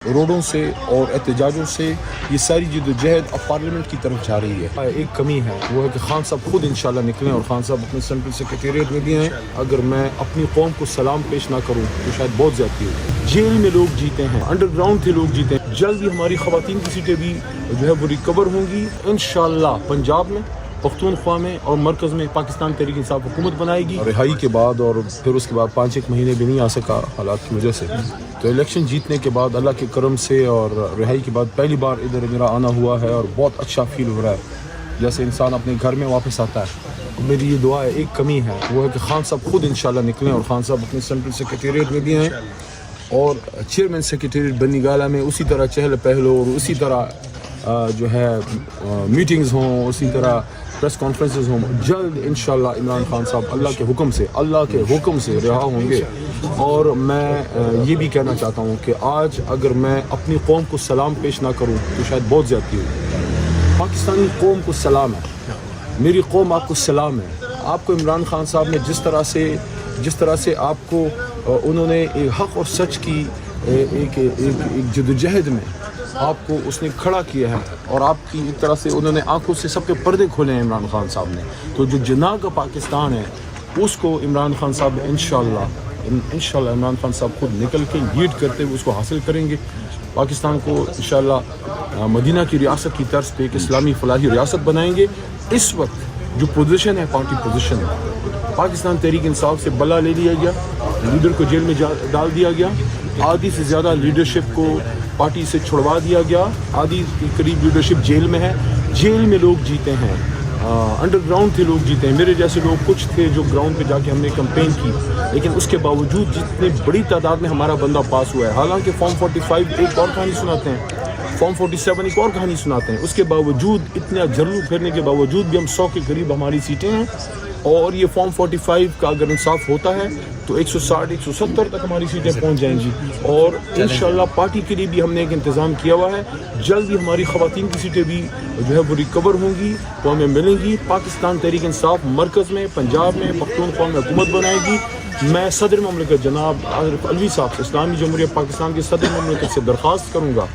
روڈوں سے اور احتجاجوں سے یہ ساری جدوجہد اب پارلیمنٹ کی طرف جا رہی ہے۔ ایک کمی ہے، وہ ہے کہ خان صاحب خود انشاءاللہ نکلیں، اور خان صاحب اپنے سینٹرل سیکریٹریٹ میں بھی ہیں۔ اگر میں اپنی قوم کو سلام پیش نہ کروں تو شاید بہت زیادتی ہو۔ جیل میں لوگ جیتے ہیں، انڈر گراؤنڈ تھے لوگ جیتے ہیں۔ جلد ہی ہماری خواتین کی سیٹیں بھی جو ہے وہ ریکور ہوں گی انشاءاللہ۔ پنجاب میں، پختونخوا میں اور مرکز میں پاکستان تحریک انصاف حکومت بنائے گی۔ رہائی کے بعد اور پھر اس کے بعد 5-1 مہینے بھی نہیں آ سکا حالات کی وجہ سے، تو الیکشن جیتنے کے بعد اللہ کے کرم سے اور رہائی کے بعد پہلی بار ادھر میرا آنا ہوا ہے، اور بہت اچھا فیل ہو رہا ہے، جیسے انسان اپنے گھر میں واپس آتا ہے۔ میری یہ دعا ہے، ایک کمی ہے، وہ ہے کہ خان صاحب خود انشاءاللہ نکلیں، اور خان صاحب اپنے سینٹرل سیکریٹریٹ میں بھی ہیں، اور چیئرمین سیکریٹریٹ بنی گالہ میں اسی طرح چہل پہل ہو، اور اسی طرح جو ہے میٹنگز ہوں، اسی طرح پریس کانفرنسز ہوں۔ جلد انشاءاللہ عمران خان صاحب اللہ کے حکم سے رہا ہوں گے۔ اور میں یہ بھی کہنا چاہتا ہوں کہ آج اگر میں اپنی قوم کو سلام پیش نہ کروں تو شاید بہت زیادتی ہو۔ پاکستانی قوم کو سلام ہے، میری قوم آپ کو سلام ہے۔ آپ کو عمران خان صاحب نے جس طرح سے آپ کو انہوں نے ایک حق اور سچ کی ایک جدوجہد میں آپ کو اس نے کھڑا کیا ہے، اور آپ کی ایک طرح سے انہوں نے آنکھوں سے سب کے پردے کھولے ہیں عمران خان صاحب نے۔ تو جو جناح کا پاکستان ہے اس کو عمران خان صاحب انشاءاللہ عمران خان صاحب خود نکل کے لیڈ کرتے ہوئے اس کو حاصل کریں گے۔ پاکستان کو انشاءاللہ مدینہ کی ریاست کی طرز پہ ایک اسلامی فلاحی ریاست بنائیں گے۔ اس وقت جو پوزیشن ہے، پارٹی پوزیشن ہے، پاکستان تحریک انصاف سے بلا لے لیا گیا، لیڈر کو جیل میں ڈال دیا گیا، آدھی سے زیادہ لیڈرشپ کو پارٹی سے چھڑوا دیا گیا، آدھی کے قریب لیڈرشپ جیل میں ہے۔ جیل میں لوگ جیتے ہیں، انڈر گراؤنڈ تھے لوگ جیتے ہیں، میرے جیسے لوگ کچھ تھے جو گراؤنڈ پہ جا کے ہم نے کمپین کی، لیکن اس کے باوجود جتنے بڑی تعداد میں ہمارا بندہ پاس ہوا ہے، حالانکہ فارم 45 ایک اور کہانی سناتے ہیں، فارم 47 ایک اور کہانی سناتے ہیں، اس کے باوجود اتنا جھرلو پھیرنے کے باوجود بھی ہم 100 کے قریب ہماری سیٹیں ہیں، اور یہ فارم 45 کا اگر انصاف ہوتا ہے تو 160-170 تک ہماری سیٹیں پہنچ جائیں گی، اور انشاءاللہ پارٹی کے لیے بھی ہم نے ایک انتظام کیا ہوا ہے۔ جلد ہی ہماری خواتین کی سیٹیں بھی جو ہے وہ ریکور ہوں گی، وہ ہمیں ملیں گی۔ پاکستان تحریک انصاف مرکز میں، پنجاب میں، پختونخوا میں حکومت بنائے گی۔ میں صدر مملکت جناب عارف علوی صاحب سے، اسلامی جمہوریہ پاکستان کے صدر مملکت سے درخواست کروں گا،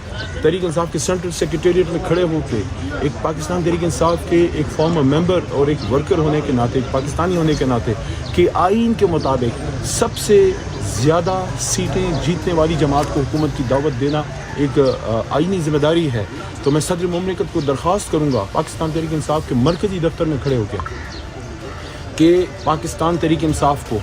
تحریک انصاف کے سینٹرل سیکریٹریٹ میں کھڑے ہو کے ایک پاکستان تحریک انصاف کے ایک فارمر ممبر اور ایک ورکر ہونے کے ناطے، ایک پاکستانی ہونے کے ناطے، کہ آئین کے مطابق سب سے زیادہ سیٹیں جیتنے والی جماعت کو حکومت کی دعوت دینا ایک آئینی ذمہ داری ہے۔ تو میں صدر مملکت کو درخواست کروں گا پاکستان تحریک انصاف کے مرکزی دفتر میں کھڑے ہو کے کہ پاکستان تحریک انصاف کو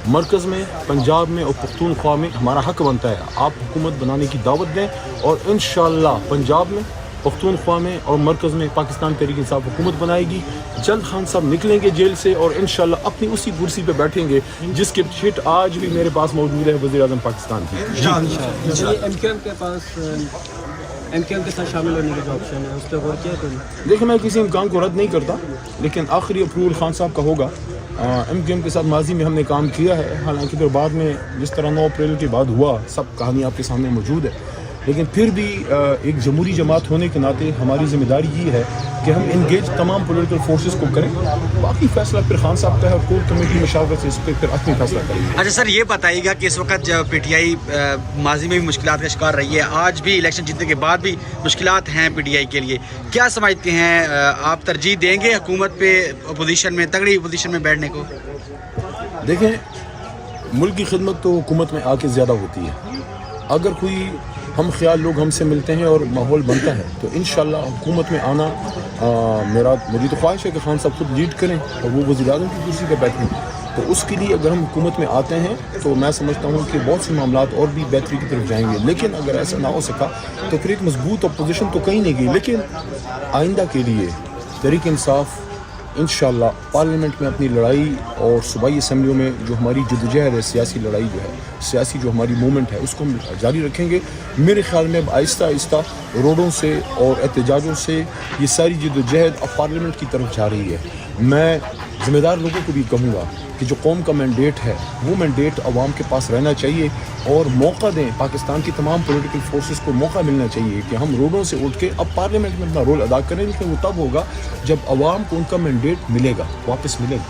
مرکز میں، پنجاب میں اور پختونخوا میں ہمارا حق بنتا ہے، آپ حکومت بنانے کی دعوت دیں، اور انشاءاللہ پنجاب میں، پختونخوا میں اور مرکز میں پاکستان تحریک انصاف حکومت بنائے گی۔ جلد خان صاحب نکلیں گے جیل سے، اور انشاءاللہ اپنی اسی کرسی پہ بیٹھیں گے جس کی شیٹ آج بھی میرے پاس موجود ہے، وزیر اعظم پاکستان کی۔ ایم کیو ایم کے ساتھ شامل ہونے کا جو آپشن ہے اس پہ غور کیا ہے؟ دیکھیں، میں کسی امکان کو رد نہیں کرتا، لیکن آخری اپروول خان صاحب کا ہوگا۔ ایم کیو ایم کے ساتھ ماضی میں ہم نے کام کیا ہے، حالانکہ پھر بعد میں جس طرح 9 اپریل کے بعد ہوا، سب کہانی آپ کے سامنے موجود ہے، لیکن پھر بھی ایک جمہوری جماعت ہونے کے ناطے ہماری ذمہ داری یہ ہے کہ ہم انگیج تمام پولیٹیکل فورسز کو کریں۔ باقی فیصلہ پھر خان صاحب کا ہے، اور کور کمیٹی مشاورت سے اس پہ پھر اپنی فیصلہ کریں گے۔ اچھا سر، یہ بتائیے گا کہ اس وقت پی ٹی آئی ماضی میں بھی مشکلات کا شکار رہی ہے، آج بھی الیکشن جیتنے کے بعد بھی مشکلات ہیں پی ٹی آئی کے لیے، کیا سمجھتے ہیں آپ ترجیح دیں گے حکومت پہ اپوزیشن میں، تگڑی اپوزیشن میں بیٹھنے کو؟ دیکھیں، ملک کی خدمت تو حکومت میں آ کے زیادہ ہوتی ہے۔ اگر کوئی ہم خیال لوگ ہم سے ملتے ہیں اور ماحول بنتا ہے تو انشاءاللہ حکومت میں آنا میری تو خواہش ہے کہ خان صاحب خود لیڈ کریں اور وہ وزیر اعظم کی کرسی پہ بیٹھیں۔ تو اس کے لیے اگر ہم حکومت میں آتے ہیں تو میں سمجھتا ہوں کہ بہت سے معاملات اور بھی بہتری کی طرف جائیں گے، لیکن اگر ایسا نہ ہو سکا تو پھر ایک مضبوط اپوزیشن تو کہیں نہیں گئی، لیکن آئندہ کے لیے تحریک انصاف انشاءاللہ پارلیمنٹ میں اپنی لڑائی اور صوبائی اسمبلیوں میں جو ہماری جدوجہد ہے، سیاسی لڑائی جو ہے، سیاسی جو ہماری موومنٹ ہے، اس کو ہم جاری رکھیں گے۔ میرے خیال میں آہستہ آہستہ روڈوں سے اور احتجاجوں سے یہ ساری جدوجہد اب پارلیمنٹ کی طرف جا رہی ہے۔ میں ذمہ دار لوگوں کو بھی کہوں گا کہ جو قوم کا مینڈیٹ ہے وہ مینڈیٹ عوام کے پاس رہنا چاہیے، اور موقع دیں، پاکستان کی تمام پولیٹیکل فورسز کو موقع ملنا چاہیے کہ ہم روڈوں سے اٹھ کے اب پارلیمنٹ میں اپنا رول ادا کریں، لیکن وہ تب ہوگا جب عوام کو ان کا مینڈیٹ ملے گا، واپس ملے گا۔